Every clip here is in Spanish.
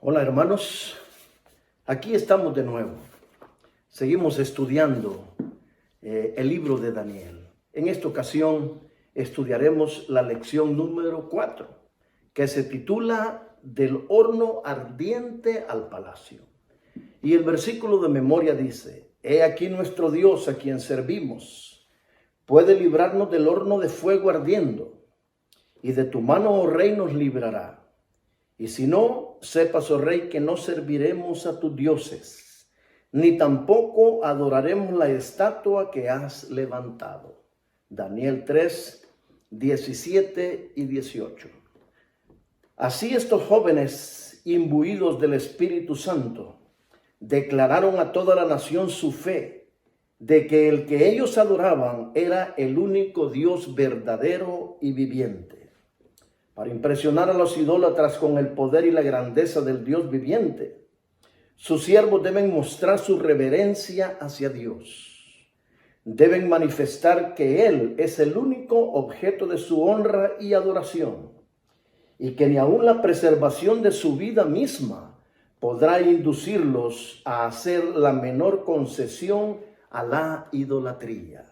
Hola hermanos, aquí estamos de nuevo. Seguimos estudiando el libro de Daniel. En esta ocasión estudiaremos la lección número 4, que se titula Del horno ardiente al palacio. Y el versículo de memoria dice: He aquí nuestro Dios a quien servimos, puede librarnos del horno de fuego ardiendo, y de tu mano, oh rey, nos librará. Y si no, sepas, oh rey, que no serviremos a tus dioses, ni tampoco adoraremos la estatua que has levantado. Daniel 3, 17 y 18. Así estos jóvenes, imbuidos del Espíritu Santo, declararon a toda la nación su fe de que el que ellos adoraban era el único Dios verdadero y viviente. Para impresionar a los idólatras con el poder y la grandeza del Dios viviente, sus siervos deben mostrar su reverencia hacia Dios. Deben manifestar que Él es el único objeto de su honra y adoración, y que ni aun la preservación de su vida misma podrá inducirlos a hacer la menor concesión a la idolatría.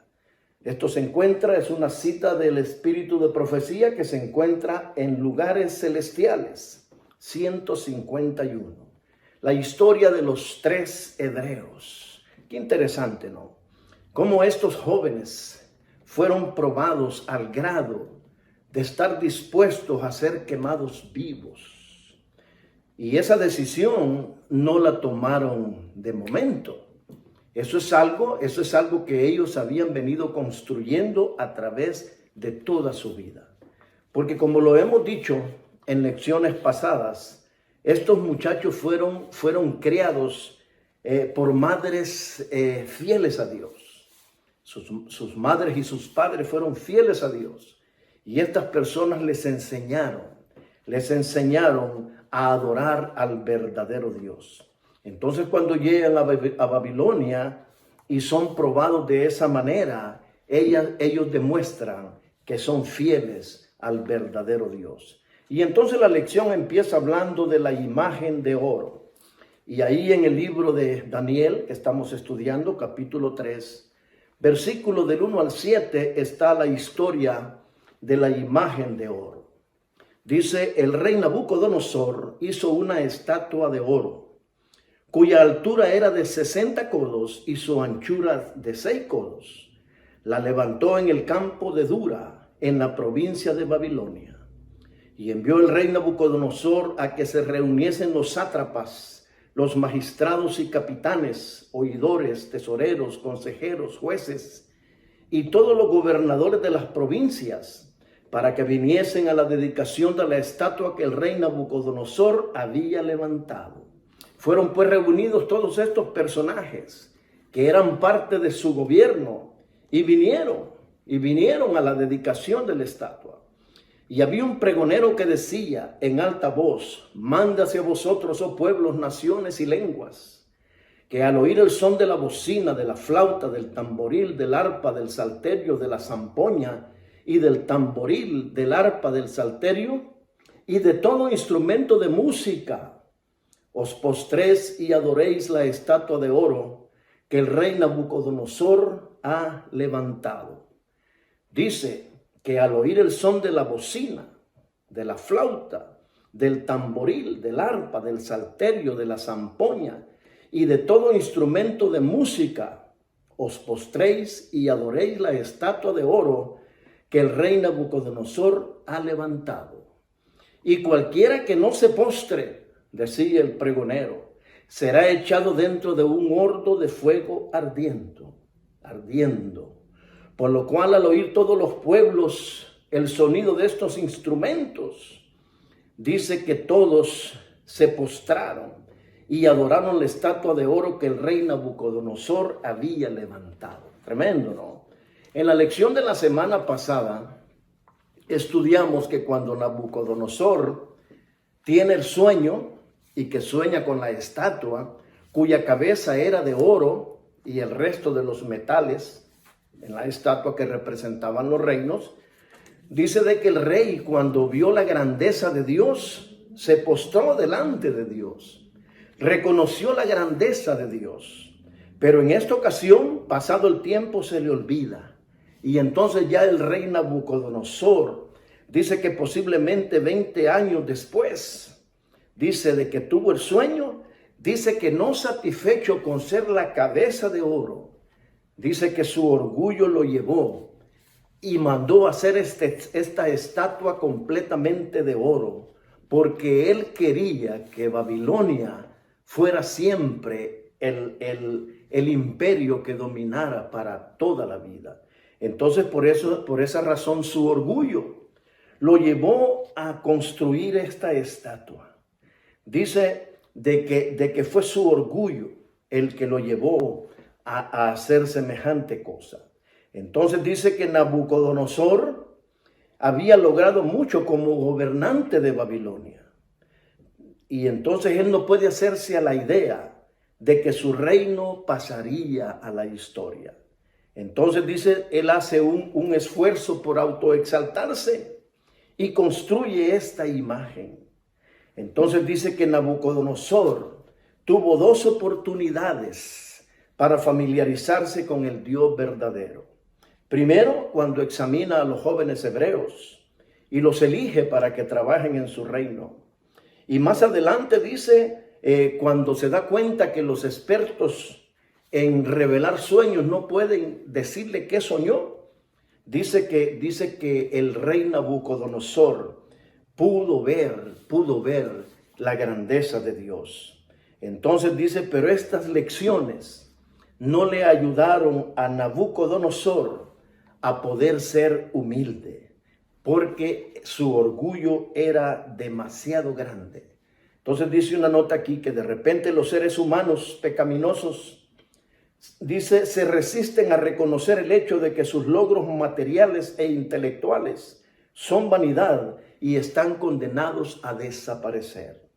Esto es una cita del espíritu de profecía que se encuentra en Lugares Celestiales, 151. La historia de los 3 hebreos. Qué interesante, ¿no? Cómo estos jóvenes fueron probados al grado de estar dispuestos a ser quemados vivos. Y esa decisión no la tomaron de momento. Eso es algo que ellos habían venido construyendo a través de toda su vida. Porque como lo hemos dicho en lecciones pasadas, estos muchachos fueron criados por madres fieles a Dios. Sus madres y sus padres fueron fieles a Dios. Y estas personas les enseñaron a adorar al verdadero Dios. Entonces, cuando llegan a Babilonia y son probados de esa manera, ellos demuestran que son fieles al verdadero Dios. Y entonces la lección empieza hablando de la imagen de oro. Y ahí en el libro de Daniel, que estamos estudiando, capítulo 3, versículo del 1 al 7, está la historia de la imagen de oro. Dice: el rey Nabucodonosor hizo una estatua de oro, cuya altura era de 60 codos y su anchura de 6 codos. La levantó en el campo de Dura, en la provincia de Babilonia. Y envió el rey Nabucodonosor a que se reuniesen los sátrapas, los magistrados y capitanes, oidores, tesoreros, consejeros, jueces y todos los gobernadores de las provincias, para que viniesen a la dedicación de la estatua que el rey Nabucodonosor había levantado. Fueron pues reunidos todos estos personajes que eran parte de su gobierno y vinieron a la dedicación de la estatua. Y había un pregonero que decía en alta voz: mándase a vosotros, oh pueblos, naciones y lenguas, que al oír el son de la bocina, de la flauta, del tamboril, del arpa, del salterio, de la zampoña y del tamboril, del arpa, del salterio y de todo instrumento de música, os postréis y adoréis la estatua de oro que el rey Nabucodonosor ha levantado. Dice que al oír el son de la bocina, de la flauta, del tamboril, del arpa, del salterio, de la zampoña y de todo instrumento de música, os postréis y adoréis la estatua de oro que el rey Nabucodonosor ha levantado. Y cualquiera que no se postre, decía el pregonero, será echado dentro de un horno de fuego ardiendo. Por lo cual, al oír todos los pueblos el sonido de estos instrumentos, dice que todos se postraron y adoraron la estatua de oro que el rey Nabucodonosor había levantado. Tremendo, ¿no? En la lección de la semana pasada estudiamos que cuando Nabucodonosor tiene el sueño y que sueña con la estatua, cuya cabeza era de oro y el resto de los metales en la estatua que representaban los reinos, dice de que el rey, cuando vio la grandeza de Dios, se postró delante de Dios, reconoció la grandeza de Dios, pero en esta ocasión, pasado el tiempo, se le olvida. Y entonces ya el rey Nabucodonosor dice que posiblemente 20 años después, dice de que tuvo el sueño, dice que no satisfecho con ser la cabeza de oro, dice que su orgullo lo llevó y mandó hacer esta estatua completamente de oro, porque él quería que Babilonia fuera siempre el imperio que dominara para toda la vida. Entonces por esa razón su orgullo lo llevó a construir esta estatua. Dice de que fue su orgullo el que lo llevó a hacer semejante cosa. Entonces dice que Nabucodonosor había logrado mucho como gobernante de Babilonia. Y entonces él no puede hacerse a la idea de que su reino pasaría a la historia. Entonces dice, él hace un esfuerzo por autoexaltarse y construye esta imagen. Entonces dice que Nabucodonosor tuvo 2 oportunidades para familiarizarse con el Dios verdadero. Primero, cuando examina a los jóvenes hebreos y los elige para que trabajen en su reino. Y más adelante dice, cuando se da cuenta que los expertos en revelar sueños no pueden decirle qué soñó, dice que el rey Nabucodonosor pudo ver la grandeza de Dios. Entonces dice, pero estas lecciones no le ayudaron a Nabucodonosor a poder ser humilde, porque su orgullo era demasiado grande. Entonces dice una nota aquí que de repente los seres humanos pecaminosos, dice, se resisten a reconocer el hecho de que sus logros materiales e intelectuales son vanidad y están condenados a desaparecer.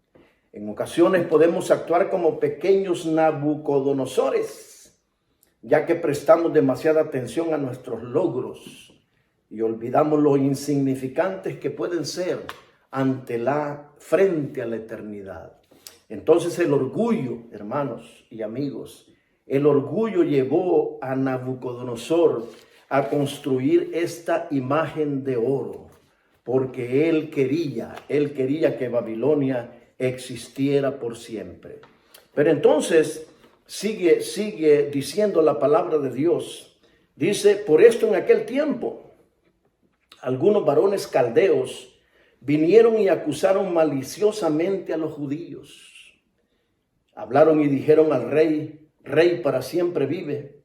En ocasiones podemos actuar como pequeños Nabucodonosores, ya que prestamos demasiada atención a nuestros logros y olvidamos lo insignificantes que pueden ser frente a la eternidad. Entonces el orgullo, hermanos y amigos, el orgullo llevó a Nabucodonosor a construir esta imagen de oro, porque él quería que Babilonia existiera por siempre. Pero entonces sigue diciendo la palabra de Dios. Dice, por esto en aquel tiempo, algunos varones caldeos vinieron y acusaron maliciosamente a los judíos. Hablaron y dijeron al rey, rey para siempre vive.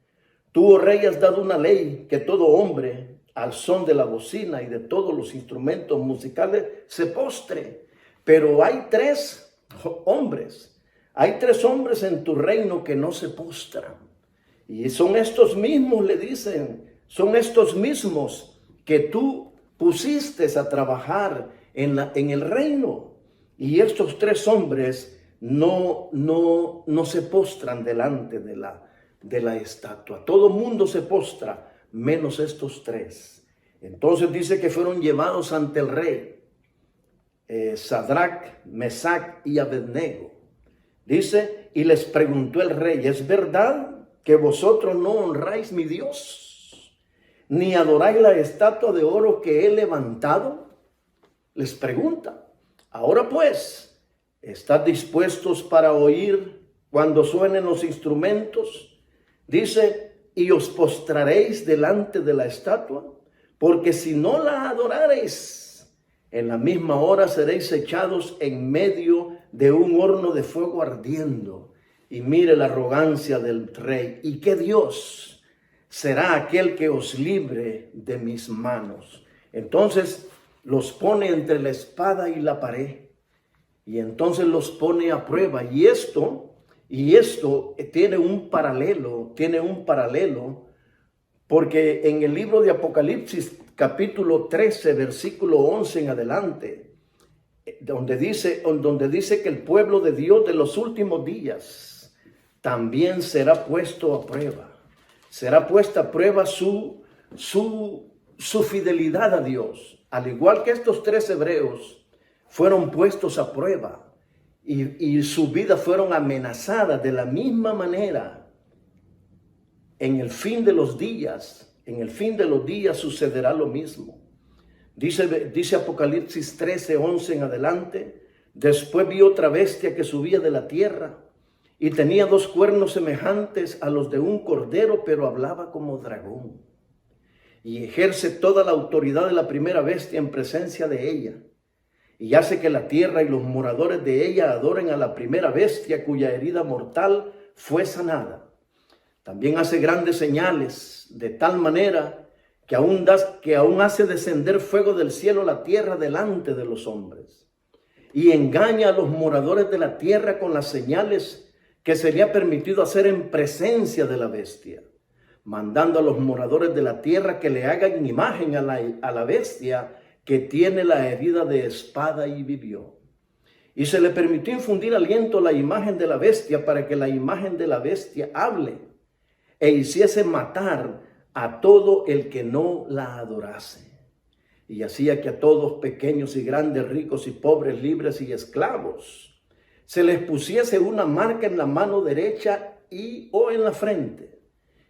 Tú, oh rey, has dado una ley que todo hombre, al son de la bocina y de todos los instrumentos musicales, se postre. Pero hay 3 hombres. Hay 3 hombres en tu reino que no se postran. Y son estos mismos, le dicen, son estos mismos que tú pusiste a trabajar en el reino. Y estos 3 hombres no se postran delante de la estatua. Todo mundo se postra, menos estos 3. Entonces dice que fueron llevados ante el rey, Sadrach, Mesach y Abednego. Dice, y les preguntó el rey, ¿es verdad que vosotros no honráis mi Dios, ni adoráis la estatua de oro que he levantado? Les pregunta. Ahora pues, ¿estás dispuestos para oír cuando suenen los instrumentos? Dice, y os postraréis delante de la estatua, porque si no la adorareis, en la misma hora seréis echados en medio de un horno de fuego ardiendo. Y mire la arrogancia del rey. ¿Y qué Dios será aquel que os libre de mis manos? Entonces los pone entre la espada y la pared. Y entonces los pone a prueba. Y esto tiene un paralelo, porque en el libro de Apocalipsis, capítulo 13, versículo 11 en adelante, donde dice que el pueblo de Dios de los últimos días también será puesto a prueba. Será puesta a prueba su fidelidad a Dios. Al igual que estos 3 hebreos fueron puestos a prueba y sus vidas fueron amenazadas de la misma manera. En el fin de los días sucederá lo mismo. Dice Apocalipsis 13:11 en adelante: después vi otra bestia que subía de la tierra y tenía 2 cuernos semejantes a los de un cordero, pero hablaba como dragón. Y ejerce toda la autoridad de la primera bestia en presencia de ella. Y hace que la tierra y los moradores de ella adoren a la primera bestia cuya herida mortal fue sanada. También hace grandes señales, de tal manera que aún hace descender fuego del cielo a la tierra delante de los hombres. Y engaña a los moradores de la tierra con las señales que sería permitido hacer en presencia de la bestia, mandando a los moradores de la tierra que le hagan imagen a la bestia que tiene la herida de espada y vivió. Y se le permitió infundir aliento a la imagen de la bestia para que la imagen de la bestia hable e hiciese matar a todo el que no la adorase. Y hacía que a todos, pequeños y grandes, ricos y pobres, libres y esclavos, se les pusiese una marca en la mano derecha o en la frente,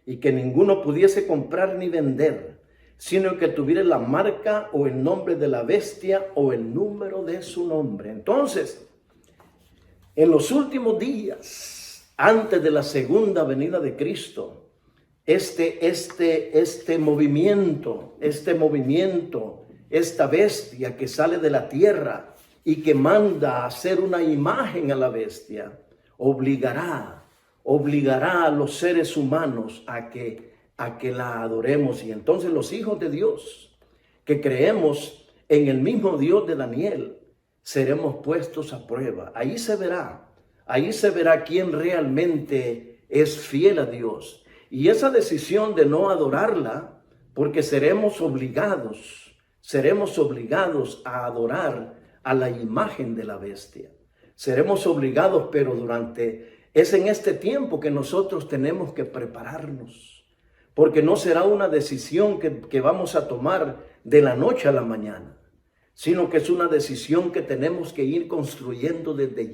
y que ninguno pudiese comprar ni vender, sino que tuviera la marca o el nombre de la bestia o el número de su nombre. Entonces, en los últimos días, antes de la segunda venida de Cristo, este movimiento, esta bestia que sale de la tierra y que manda a hacer una imagen a la bestia, obligará a los seres humanos a que la adoremos. Y entonces los hijos de Dios, que creemos en el mismo Dios de Daniel, seremos puestos a prueba. Ahí se verá quién realmente es fiel a Dios. Y esa decisión de no adorarla, porque seremos obligados a adorar a la imagen de la bestia. Seremos obligados, pero es en este tiempo que nosotros tenemos que prepararnos, porque no será una decisión que vamos a tomar de la noche a la mañana, sino que es una decisión que tenemos que ir construyendo desde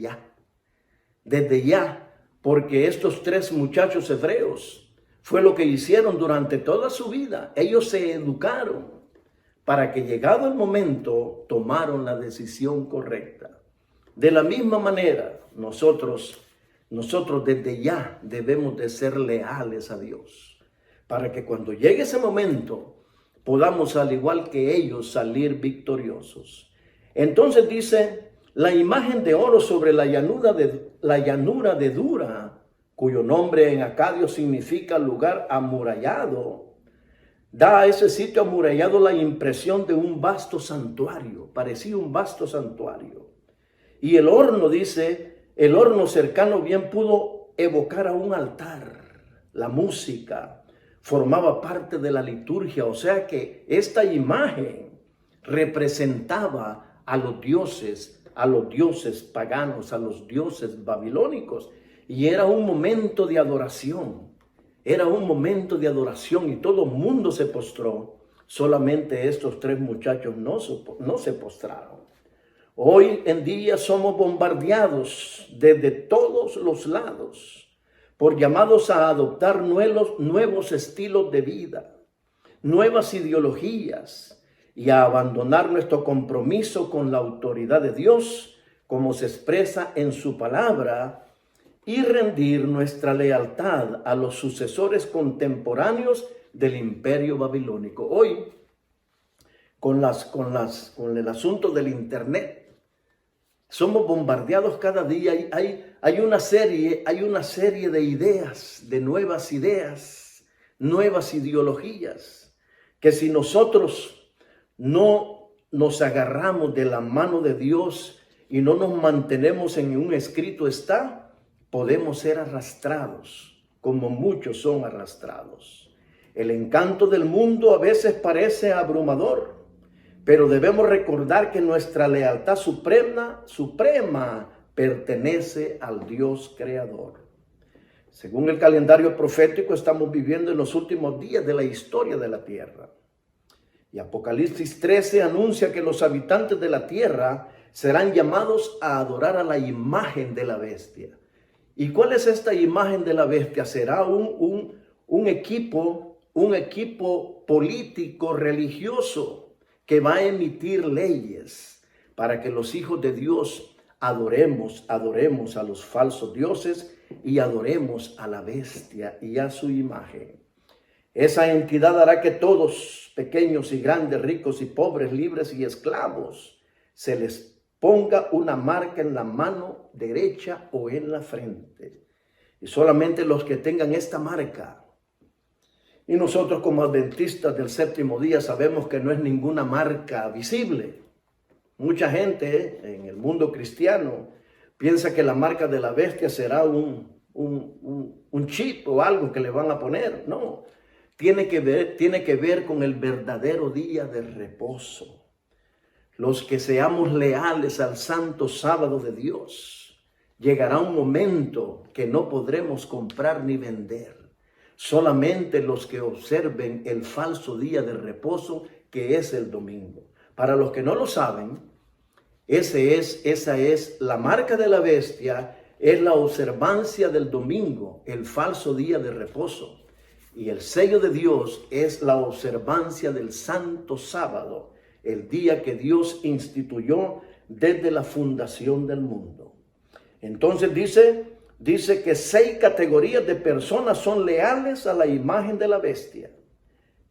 ya, porque estos 3 muchachos hebreos fue lo que hicieron durante toda su vida. Ellos se educaron para que, llegado el momento, tomaron la decisión correcta. De la misma manera, nosotros desde ya debemos de ser leales a Dios, para que cuando llegue ese momento podamos, al igual que ellos, salir victoriosos. Entonces dice: la imagen de oro sobre la llanura de Dura, cuyo nombre en acadio significa lugar amurallado, da a ese sitio amurallado la impresión de un vasto santuario. Parecía un vasto santuario. Y el horno cercano bien pudo evocar a un altar. La música formaba parte de la liturgia, o sea que esta imagen representaba a los dioses paganos, a los dioses babilónicos. Y era un momento de adoración, y todo el mundo se postró. Solamente estos 3 muchachos no se postraron. Hoy en día somos bombardeados desde todos los lados por llamados a adoptar nuevos estilos de vida, nuevas ideologías, y a abandonar nuestro compromiso con la autoridad de Dios, como se expresa en su palabra, y rendir nuestra lealtad a los sucesores contemporáneos del imperio babilónico. Hoy, con el asunto del internet, somos bombardeados cada día. Hay una serie de ideas, de nuevas ideologías, que si nosotros no nos agarramos de la mano de Dios y no nos mantenemos en un escrito está, podemos ser arrastrados, como muchos son arrastrados. El encanto del mundo a veces parece abrumador, pero debemos recordar que nuestra lealtad suprema pertenece al Dios creador. Según el calendario profético, estamos viviendo en los últimos días de la historia de la tierra. Y Apocalipsis 13 anuncia que los habitantes de la tierra serán llamados a adorar a la imagen de la bestia. ¿Y cuál es esta imagen de la bestia? Será un equipo político religioso que va a emitir leyes para que los hijos de Dios adoremos a los falsos dioses y adoremos a la bestia y a su imagen. Esa entidad hará que todos, pequeños y grandes, ricos y pobres, libres y esclavos, se les ponga una marca en la mano derecha o en la frente. Y solamente los que tengan esta marca. Y nosotros como adventistas del séptimo día sabemos que no es ninguna marca visible. Mucha gente en el mundo cristiano piensa que la marca de la bestia será un chip o algo que le van a poner. No, tiene que ver con el verdadero día de reposo. Los que seamos leales al santo sábado de Dios, llegará un momento que no podremos comprar ni vender. Solamente los que observen el falso día de reposo, que es el domingo. Para los que no lo saben, esa es la marca de la bestia, es la observancia del domingo, el falso día de reposo. Y el sello de Dios es la observancia del santo sábado, el día que Dios instituyó desde la fundación del mundo. Entonces dice que 6 categorías de personas son leales a la imagen de la bestia.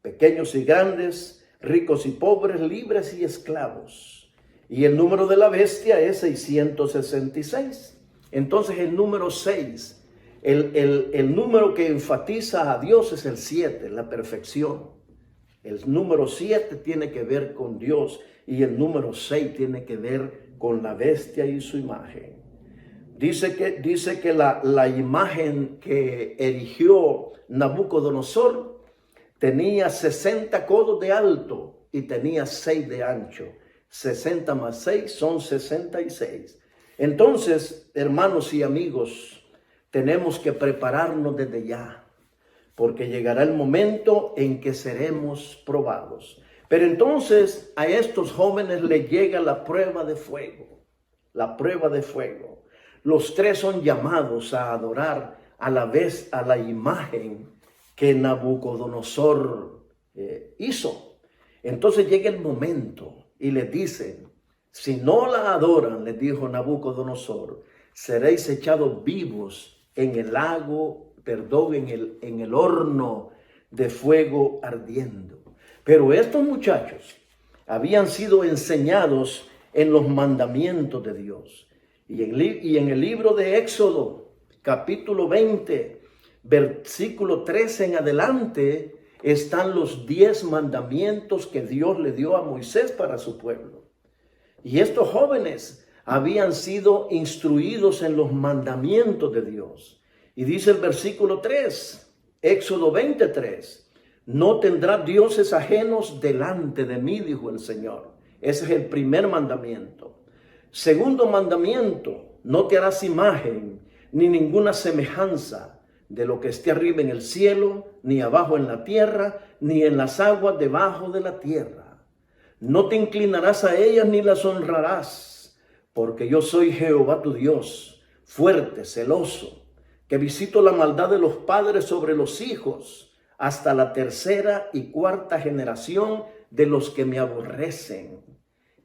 Pequeños y grandes, ricos y pobres, libres y esclavos. Y el número de la bestia es 666. Entonces el número 6, el número que enfatiza a Dios es el 7, la perfección. El número 7 tiene que ver con Dios y el número 6 tiene que ver con la bestia y su imagen. Dice que la imagen que erigió Nabucodonosor tenía 60 codos de alto y tenía 6 de ancho. 60 más 6 son 66. Entonces, hermanos y amigos, tenemos que prepararnos desde ya, porque llegará el momento en que seremos probados. Pero entonces a estos jóvenes les llega la prueba de fuego. La prueba de fuego. Los 3 son llamados a adorar a la vez a la imagen que Nabucodonosor hizo. Entonces llega el momento y les dicen, si no la adoran, les dijo Nabucodonosor, seréis echados vivos en el lago, en el horno de fuego ardiendo. Pero estos muchachos habían sido enseñados en los mandamientos de Dios. Y en el libro de Éxodo, capítulo 20, versículo 13 en adelante, están los 10 mandamientos que Dios le dio a Moisés para su pueblo. Y estos jóvenes habían sido instruidos en los mandamientos de Dios. Y dice el versículo 3, Éxodo 23, no tendrás dioses ajenos delante de mí, dijo el Señor. Ese es el primer mandamiento. Segundo mandamiento, no te harás imagen ni ninguna semejanza de lo que esté arriba en el cielo, ni abajo en la tierra, ni en las aguas debajo de la tierra. No te inclinarás a ellas ni las honrarás, porque yo soy Jehová tu Dios, fuerte, celoso, que visito la maldad de los padres sobre los hijos, hasta la 3ª y 4ª generación de los que me aborrecen.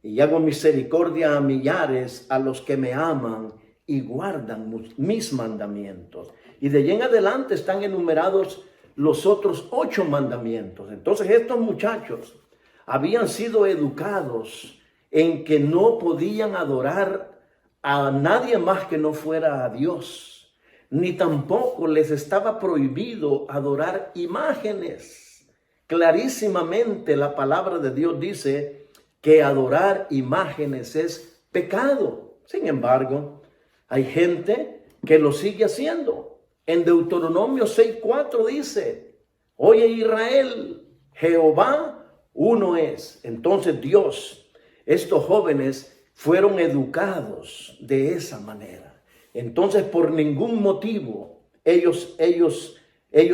Y hago misericordia a millares, a los que me aman y guardan mis mandamientos. Y de allí en adelante están enumerados los otros 8 mandamientos. Entonces estos muchachos habían sido educados en que no podían adorar a nadie más que no fuera a Dios. Ni tampoco les estaba prohibido adorar imágenes. Clarísimamente la palabra de Dios dice que adorar imágenes es pecado. Sin embargo, hay gente que lo sigue haciendo. En Deuteronomio 6:4 dice, oye Israel, Jehová uno es. Entonces Dios, estos jóvenes fueron educados de esa manera. Entonces por ningún motivo ellos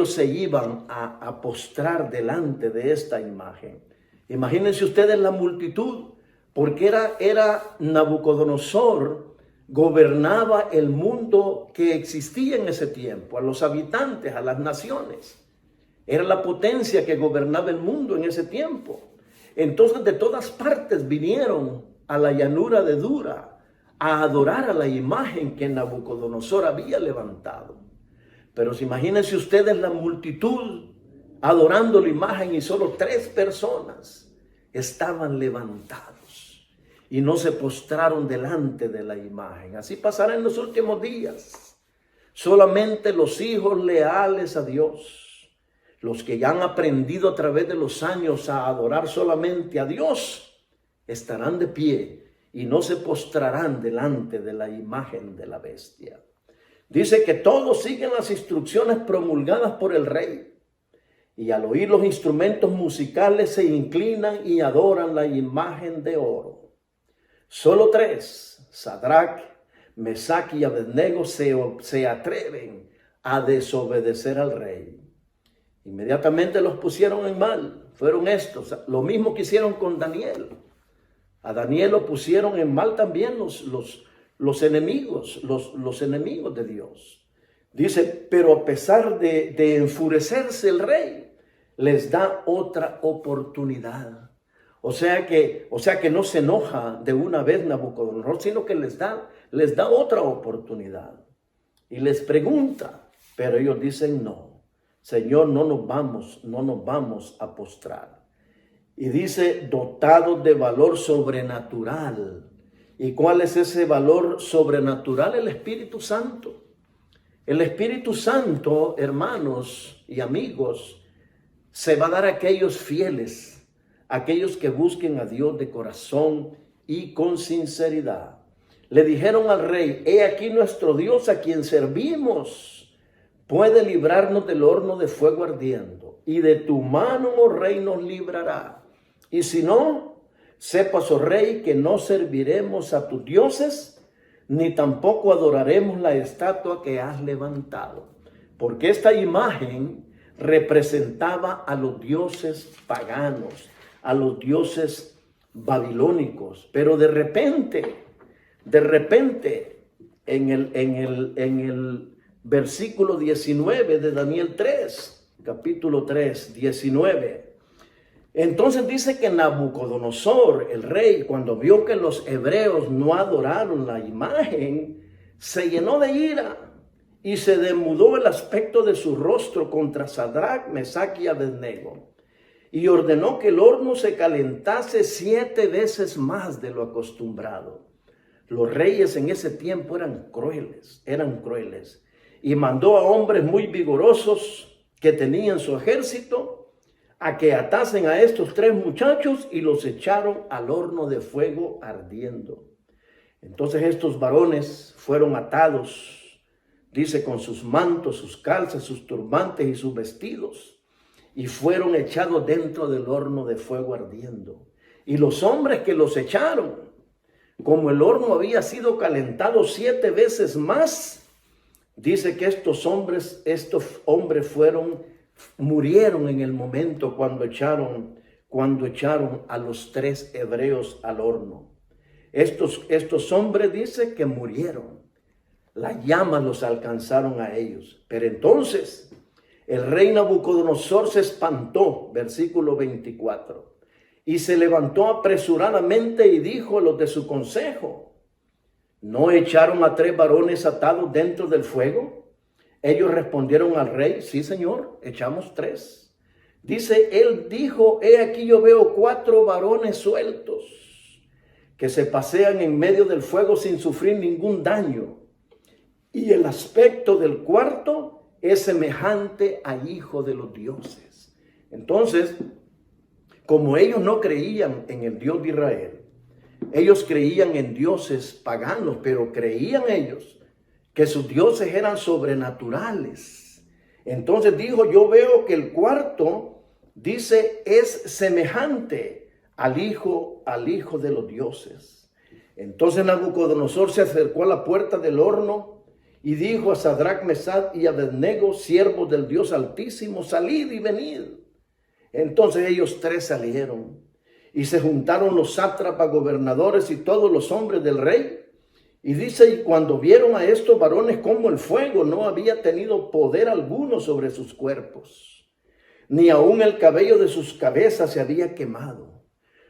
se iban a postrar delante de esta imagen. Imagínense ustedes la multitud. porque era Nabucodonosor, gobernaba el mundo que existía en ese tiempo, a los habitantes, a las naciones. Era la potencia que gobernaba el mundo en ese tiempo. Entonces de todas partes vinieron a la llanura de Dura a adorar a la imagen que Nabucodonosor había levantado. Pero imagínense ustedes la multitud adorando la imagen y solo 3 personas estaban levantados y no se postraron delante de la imagen. Así pasará en los últimos días. Solamente los hijos leales a Dios, los que ya han aprendido a través de los años a adorar solamente a Dios, estarán de pie y no se postrarán delante de la imagen de la bestia. Dice que todos siguen las instrucciones promulgadas por el rey, y al oír los instrumentos musicales se inclinan y adoran la imagen de oro. Solo 3, Sadrach, Mesach y Abednego, se atreven a desobedecer al rey. Inmediatamente los pusieron en mal. Fueron estos, lo mismo que hicieron con Daniel. A Daniel lo pusieron en mal también los enemigos de Dios. Dice, pero a pesar de enfurecerse el rey, les da otra oportunidad. O sea que no se enoja de una vez Nabucodonosor, sino que les da otra oportunidad. Y les pregunta, pero ellos dicen no, Señor, no nos vamos a postrar. Y dice, dotados de valor sobrenatural. ¿Y cuál es ese valor sobrenatural? El Espíritu Santo. El Espíritu Santo, hermanos y amigos, se va a dar a aquellos fieles, aquellos que busquen a Dios de corazón y con sinceridad. Le dijeron al rey, he aquí nuestro Dios a quien servimos puede librarnos del horno de fuego ardiendo, y de tu mano, oh rey, nos librará. Y si no, sepas, oh rey, que no serviremos a tus dioses, ni tampoco adoraremos la estatua que has levantado. Porque esta imagen representaba a los dioses paganos, a los dioses babilónicos. Pero de repente, en el versículo 19 de Daniel 3, capítulo 3, 19. Entonces dice que Nabucodonosor, el rey, cuando vio que los hebreos no adoraron la imagen, se llenó de ira y se demudó el aspecto de su rostro contra Sadrach, Mesach y Abednego, y ordenó que el horno se calentase 7 veces más de lo acostumbrado. Los reyes en ese tiempo eran crueles. Y mandó a hombres muy vigorosos que tenían su ejército a que atasen a estos 3 muchachos y los echaron al horno de fuego ardiendo. Entonces estos varones fueron atados, dice, con sus mantos, sus calzas, sus turbantes y sus vestidos, y fueron echados dentro del horno de fuego ardiendo. Y los hombres que los echaron, como el horno había sido calentado 7 veces más, dice que estos hombres murieron en el momento cuando echaron a los 3 hebreos al horno. Estos hombres, dice que murieron. Las llamas los alcanzaron a ellos. Pero entonces el rey Nabucodonosor se espantó, versículo 24, y se levantó apresuradamente y dijo a los de su consejo, ¿no echaron a 3 varones atados dentro del fuego? Ellos respondieron al rey, sí, señor, echamos 3. Dice, él dijo, he aquí yo veo 4 varones sueltos que se pasean en medio del fuego sin sufrir ningún daño. Y el aspecto del cuarto es semejante al hijo de los dioses. Entonces, como ellos no creían en el Dios de Israel, ellos creían en dioses paganos, pero creían ellos que sus dioses eran sobrenaturales. Entonces dijo, yo veo que el cuarto, dice, es semejante al hijo de los dioses. Entonces Nabucodonosor se acercó a la puerta del horno y dijo a Sadrach, Mesach y Abednego, siervos del Dios Altísimo, salid y venid. Entonces ellos 3 salieron y se juntaron los sátrapas, gobernadores y todos los hombres del rey. Y dice, y cuando vieron a estos varones como el fuego no había tenido poder alguno sobre sus cuerpos, ni aun el cabello de sus cabezas se había quemado.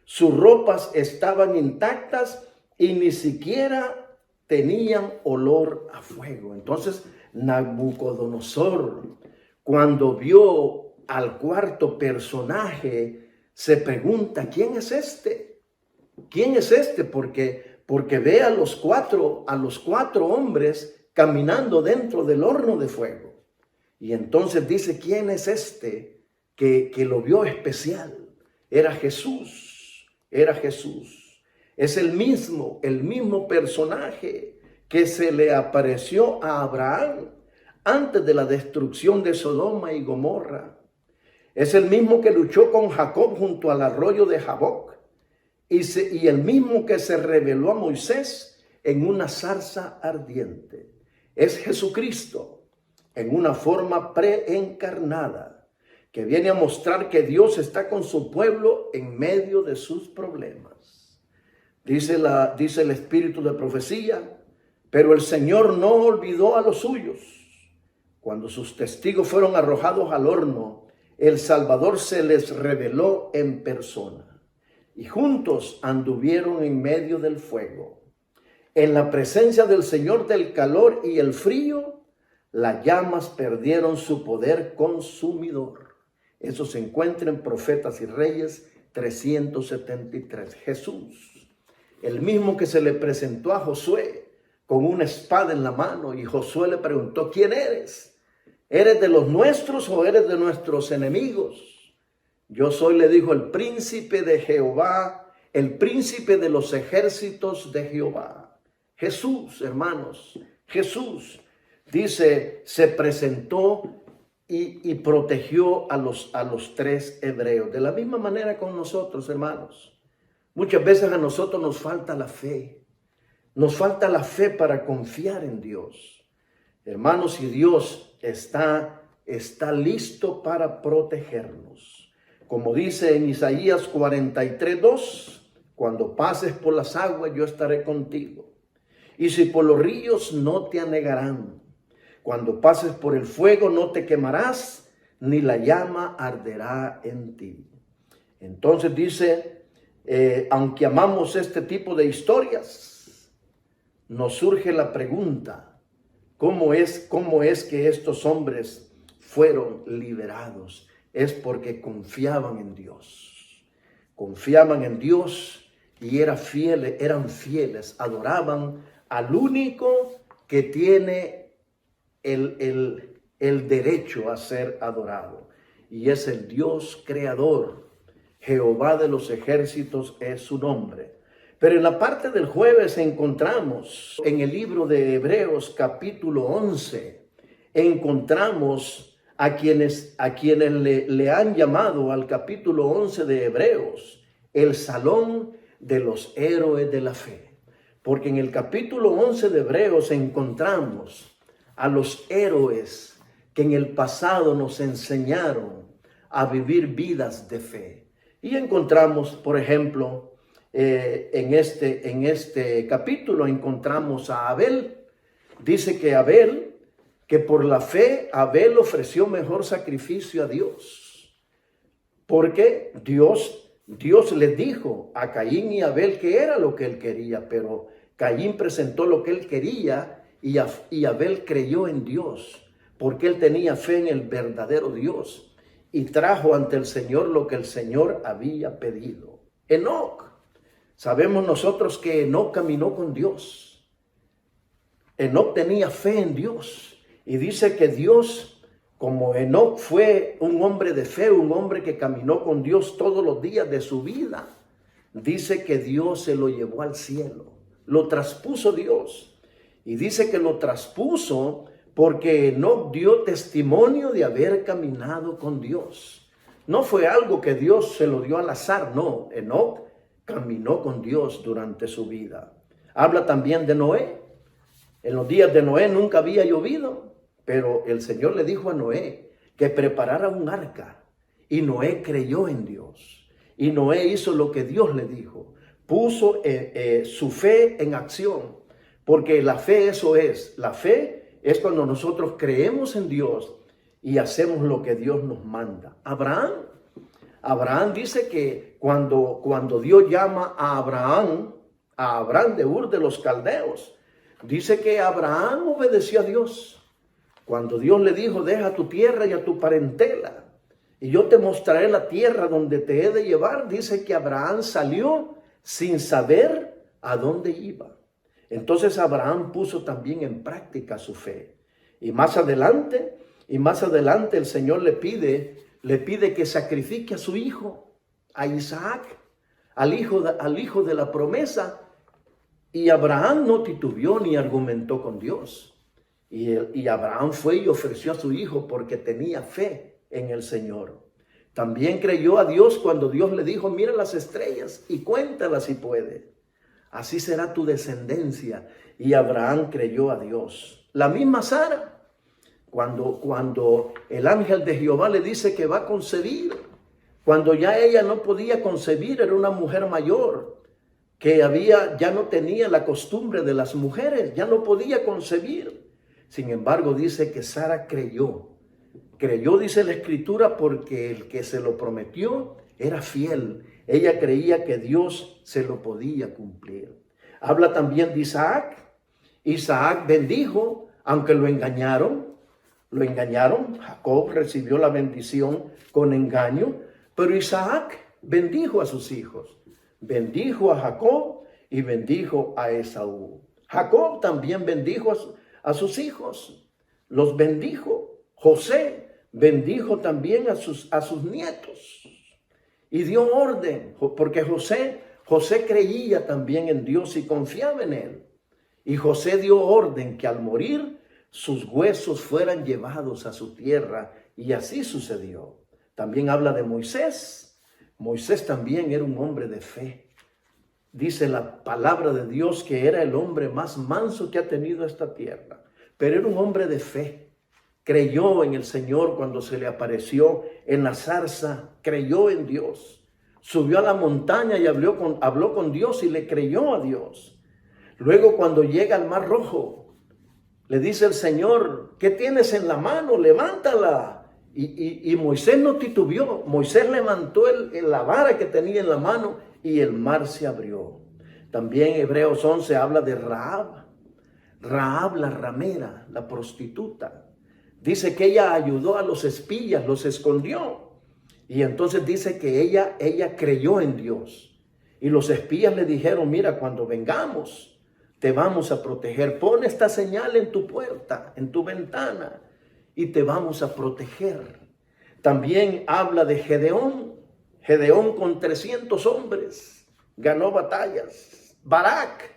Sus ropas estaban intactas y ni siquiera tenían olor a fuego. Entonces Nabucodonosor, cuando vio al cuarto personaje, se pregunta, ¿quién es este? ¿Quién es este? Porque ve a los cuatro hombres caminando dentro del horno de fuego. Y entonces dice, ¿quién es este que lo vio especial? Era Jesús, era Jesús. Es el mismo personaje que se le apareció a Abraham antes de la destrucción de Sodoma y Gomorra. Es el mismo que luchó con Jacob junto al arroyo de Jaboc. Y el mismo que se reveló a Moisés en una zarza ardiente. Es Jesucristo en una forma preencarnada que viene a mostrar que Dios está con su pueblo en medio de sus problemas. Dice el espíritu de profecía, pero el Señor no olvidó a los suyos. Cuando sus testigos fueron arrojados al horno, el Salvador se les reveló en persona. Y juntos anduvieron en medio del fuego. En la presencia del Señor del calor y el frío, las llamas perdieron su poder consumidor. Eso se encuentra en Profetas y Reyes 373. Jesús, el mismo que se le presentó a Josué con una espada en la mano, y Josué le preguntó, ¿quién eres? ¿Eres de los nuestros o eres de nuestros enemigos? Yo soy, le dijo, el príncipe de Jehová, el príncipe de los ejércitos de Jehová. Jesús, hermanos, Jesús, dice, se presentó y protegió a los tres hebreos. De la misma manera con nosotros, hermanos. Muchas veces a nosotros nos falta la fe. Nos falta la fe para confiar en Dios. Hermanos, y Dios está listo para protegernos. Como dice en Isaías 43:2, cuando pases por las aguas yo estaré contigo. Y si por los ríos no te anegarán. Cuando pases por el fuego no te quemarás, ni la llama arderá en ti. Entonces dice, aunque amamos este tipo de historias, nos surge la pregunta, ¿cómo es que estos hombres fueron liberados? Es porque confiaban en Dios. Confiaban en Dios y eran fieles, adoraban al único que tiene el derecho a ser adorado. Y es el Dios creador. Jehová de los ejércitos es su nombre. Pero en la parte del jueves encontramos, en el libro de Hebreos capítulo 11, encontramos a quienes le han llamado al capítulo 11 de Hebreos, el salón de los héroes de la fe. Porque en el capítulo 11 de Hebreos encontramos a los héroes que en el pasado nos enseñaron a vivir vidas de fe. Y encontramos, por ejemplo, en este capítulo encontramos a Abel. Dice que por la fe Abel ofreció mejor sacrificio a Dios. Porque Dios les dijo a Caín y Abel que era lo que él quería, pero Caín presentó lo que él quería y Abel creyó en Dios, porque él tenía fe en el verdadero Dios y trajo ante el Señor lo que el Señor había pedido. Enoc, sabemos nosotros que Enoc caminó con Dios. Enoc tenía fe en Dios. Y dice que Dios, como Enoc fue un hombre de fe, un hombre que caminó con Dios todos los días de su vida, dice que Dios se lo llevó al cielo, lo traspuso Dios. Y dice que lo traspuso porque Enoc dio testimonio de haber caminado con Dios. No fue algo que Dios se lo dio al azar, no. Enoc caminó con Dios durante su vida. Habla también de Noé. En los días de Noé nunca había llovido. Pero el Señor le dijo a Noé que preparara un arca y Noé creyó en Dios. Y Noé hizo lo que Dios le dijo. Puso su fe en acción. Porque la fe eso es. La fe es cuando nosotros creemos en Dios y hacemos lo que Dios nos manda. Abraham dice que cuando Dios llama a Abraham de Ur de los Caldeos, dice que Abraham obedeció a Dios. Cuando Dios le dijo, deja tu tierra y a tu parentela, y yo te mostraré la tierra donde te he de llevar, dice que Abraham salió sin saber a dónde iba. Entonces Abraham puso también en práctica su fe. Y más adelante el Señor le pide que sacrifique a su hijo, a Isaac, al hijo de la promesa. Y Abraham no titubeó ni argumentó con Dios. Y Abraham fue y ofreció a su hijo porque tenía fe en el Señor. También creyó a Dios cuando Dios le dijo, mira las estrellas y cuéntalas si puede. Así será tu descendencia. Y Abraham creyó a Dios. La misma Sara, cuando el ángel de Jehová le dice que va a concebir, cuando ya ella no podía concebir, era una mujer mayor, que ya no tenía la costumbre de las mujeres, ya no podía concebir. Sin embargo, dice que Sara creyó. Creyó, dice la Escritura, porque el que se lo prometió era fiel. Ella creía que Dios se lo podía cumplir. Habla también de Isaac. Isaac bendijo, aunque lo engañaron. Jacob recibió la bendición con engaño, pero Isaac bendijo a sus hijos. Bendijo a Jacob y bendijo a Esaú. Jacob también bendijo a sus hijos. Los bendijo. José bendijo también a sus nietos. Y dio orden, porque José creía también en Dios y confiaba en él. Y José dio orden que al morir sus huesos fueran llevados a su tierra, y así sucedió. También habla de Moisés. Moisés también era un hombre de fe. Dice la palabra de Dios que era el hombre más manso que ha tenido esta tierra, pero era un hombre de fe. Creyó en el Señor cuando se le apareció en la zarza, creyó en Dios. Subió a la montaña y habló con Dios y le creyó a Dios. Luego, cuando llega al Mar Rojo, le dice el Señor, ¿qué tienes en la mano? Levántala. Y Moisés no titubeó. Moisés levantó la vara que tenía en la mano y el mar se abrió. También Hebreos 11 habla de Rahab. Rahab, la ramera, la prostituta. Dice que ella ayudó a los espías, los escondió. Y entonces dice que ella creyó en Dios. Y los espías le dijeron, mira, cuando vengamos, te vamos a proteger. Pon esta señal en tu puerta, en tu ventana, y te vamos a proteger. También habla de Gedeón. Gedeón con 300 hombres ganó batallas. Barak,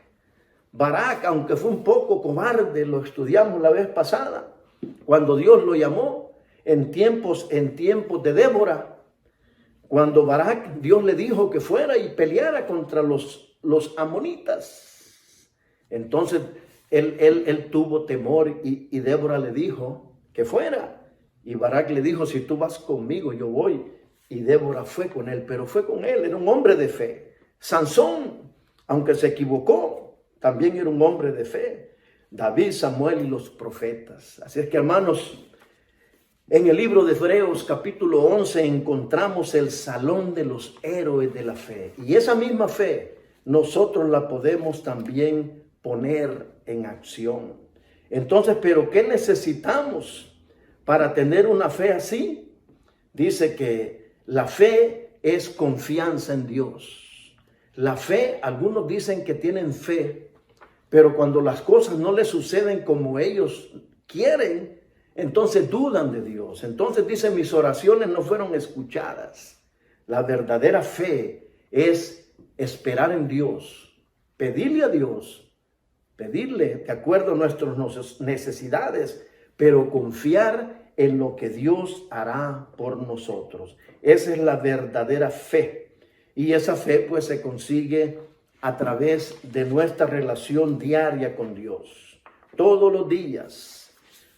aunque fue un poco cobarde, lo estudiamos la vez pasada, cuando Dios lo llamó en tiempos de Débora, cuando Barak, Dios le dijo que fuera y peleara contra los amonitas. Entonces él tuvo temor y Débora le dijo que fuera. Y Barak le dijo, si tú vas conmigo, yo voy. Y Débora fue con él, pero fue con él, era un hombre de fe. Sansón, aunque se equivocó, también era un hombre de fe. David, Samuel y los profetas. Así es que, hermanos, en el libro de Hebreos capítulo 11 encontramos el salón de los héroes de la fe. Y esa misma fe nosotros la podemos también poner en acción. Entonces, ¿pero qué necesitamos para tener una fe así? Dice que la fe es confianza en Dios. La fe, algunos dicen que tienen fe, pero cuando las cosas no les suceden como ellos quieren, entonces dudan de Dios. Entonces dicen, mis oraciones no fueron escuchadas. La verdadera fe es esperar en Dios, pedirle a Dios, pedirle de acuerdo a nuestras necesidades, pero confiar en lo que Dios hará por nosotros. Esa es la verdadera fe. Y esa fe pues se consigue a través de nuestra relación diaria con Dios. Todos los días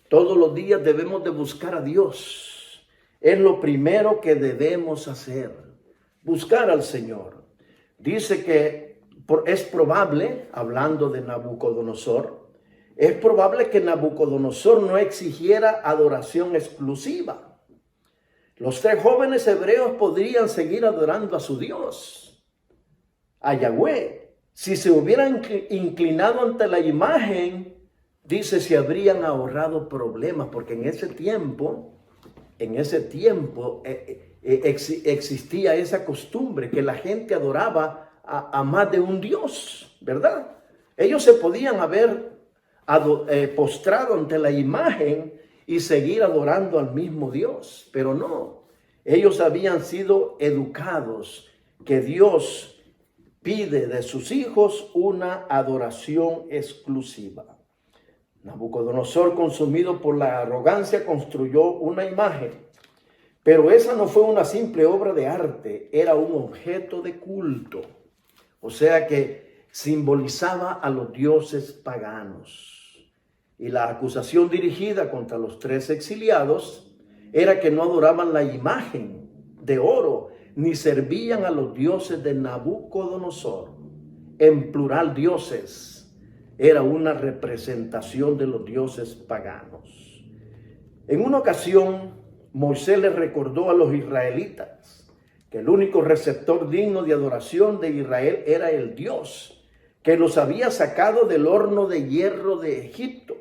debemos de buscar a Dios. Es lo primero que debemos hacer. buscar al Señor. Dice que es probable, hablando de Nabucodonosor, es probable que Nabucodonosor no exigiera adoración exclusiva. Los 3 jóvenes hebreos podrían seguir adorando a su Dios, a Yahweh. Si se hubieran inclinado ante la imagen, dice, se habrían ahorrado problemas, porque en ese tiempo existía esa costumbre que la gente adoraba a más de un Dios, ¿verdad? Ellos se podían haber postrado ante la imagen y seguir adorando al mismo Dios, pero no. Ellos habían sido educados que Dios pide de sus hijos una adoración exclusiva. Nabucodonosor, consumido por la arrogancia, construyó una imagen, pero esa no fue una simple obra de arte, era un objeto de culto, o sea que simbolizaba a los dioses paganos. Y la acusación dirigida contra los 3 exiliados era que no adoraban la imagen de oro, ni servían a los dioses de Nabucodonosor, en plural dioses. Era una representación de los dioses paganos. En una ocasión, Moisés les recordó a los israelitas que el único receptor digno de adoración de Israel era el Dios que los había sacado del horno de hierro de Egipto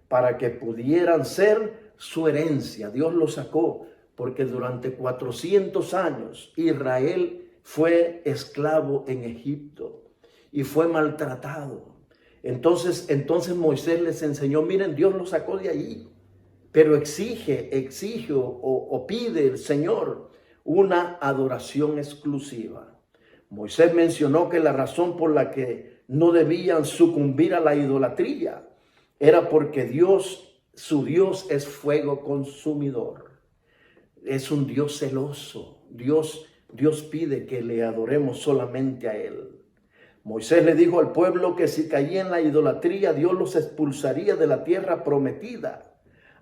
para que pudieran ser su herencia. Dios los sacó porque durante 400 años Israel fue esclavo en Egipto y fue maltratado. Entonces Moisés les enseñó, miren, Dios los sacó de allí, pero exige o pide el Señor una adoración exclusiva. Moisés mencionó que la razón por la que no debían sucumbir a la idolatría era porque su Dios es fuego consumidor. Es un Dios celoso. Dios pide que le adoremos solamente a Él. Moisés le dijo al pueblo que si caía en la idolatría, Dios los expulsaría de la tierra prometida,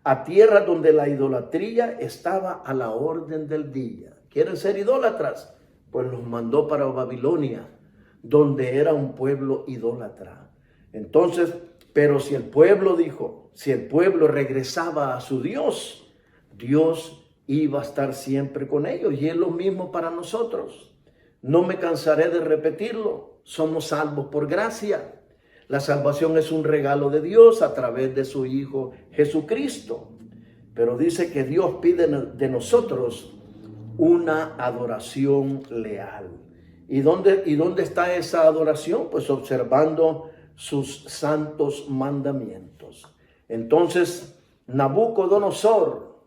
a tierra donde la idolatría estaba a la orden del día. ¿Quieren ser idólatras? Pues los mandó para Babilonia, donde era un pueblo idólatra. Entonces, pero si el pueblo regresaba a su Dios, Dios iba a estar siempre con ellos. Y es lo mismo para nosotros. No me cansaré de repetirlo. Somos salvos por gracia. La salvación es un regalo de Dios a través de su Hijo Jesucristo. Pero dice que Dios pide de nosotros una adoración leal. ¿Y dónde está esa adoración? Pues observando sus santos mandamientos. Entonces, Nabucodonosor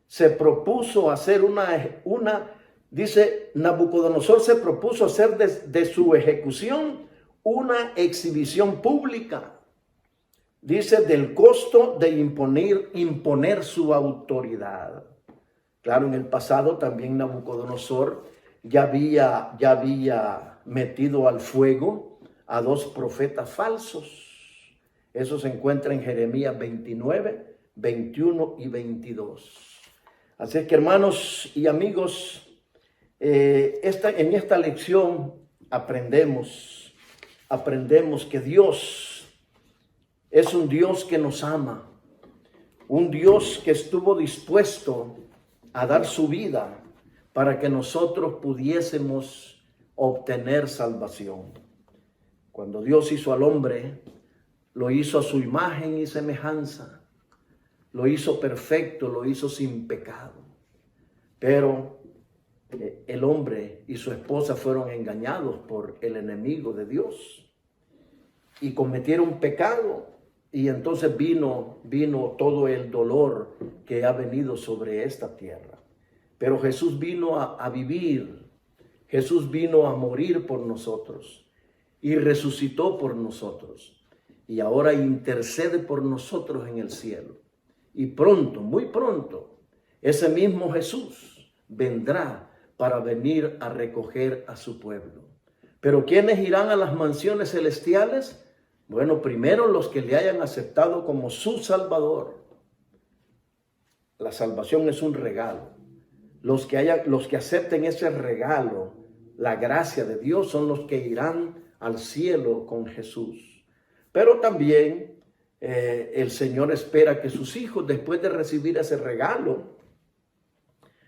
se propuso hacer Nabucodonosor se propuso hacer de su ejecución una exhibición pública. Dice, del costo de imponer su autoridad. Claro, en el pasado también Nabucodonosor ya había metido al fuego a 2 profetas falsos. Eso se encuentra en Jeremías 29, 21 y 22. Así es que, hermanos y amigos, en esta lección aprendemos que Dios es un Dios que nos ama, un Dios que estuvo dispuesto a dar su vida para que nosotros pudiésemos obtener salvación. Cuando Dios hizo al hombre, lo hizo a su imagen y semejanza. Lo hizo perfecto, lo hizo sin pecado. Pero el hombre y su esposa fueron engañados por el enemigo de Dios y cometieron pecado. Y entonces vino todo el dolor que ha venido sobre esta tierra. Pero Jesús vino a vivir. Jesús vino a morir por nosotros y resucitó por nosotros. Y ahora intercede por nosotros en el cielo. Y pronto, muy pronto, ese mismo Jesús vendrá para venir a recoger a su pueblo. Pero ¿quiénes irán a las mansiones celestiales? Bueno, primero los que le hayan aceptado como su Salvador. La salvación es un regalo. Los que acepten ese regalo la gracia de Dios, son los que irán al cielo con Jesús. Pero también el Señor espera que sus hijos, después de recibir ese regalo,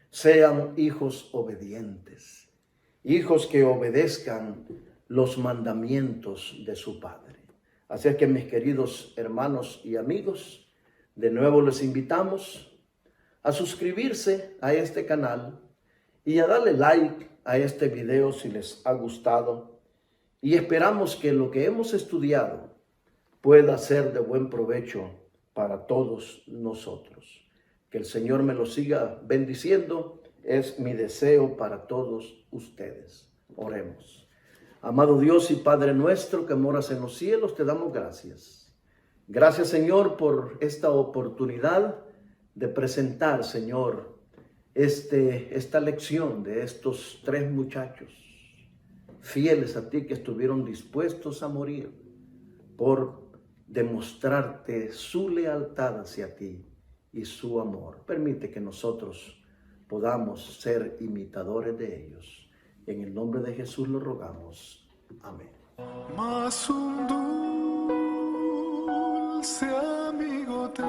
sean hijos obedientes, hijos que obedezcan los mandamientos de su Padre. Así es que, mis queridos hermanos y amigos, de nuevo les invitamos a suscribirse a este canal y a darle like a este video si les ha gustado. Y esperamos que lo que hemos estudiado pueda ser de buen provecho para todos nosotros. Que el Señor me lo siga bendiciendo, es mi deseo para todos ustedes. Oremos. Amado Dios y Padre nuestro que moras en los cielos, te damos gracias. Gracias, Señor, por esta oportunidad de presentar, Señor, esta lección de estos 3 muchachos fieles a ti que estuvieron dispuestos a morir por demostrarte su lealtad hacia ti y su amor. Permite que nosotros podamos ser imitadores de ellos. En el nombre de Jesús lo rogamos. Amén. Más un dulce amigo te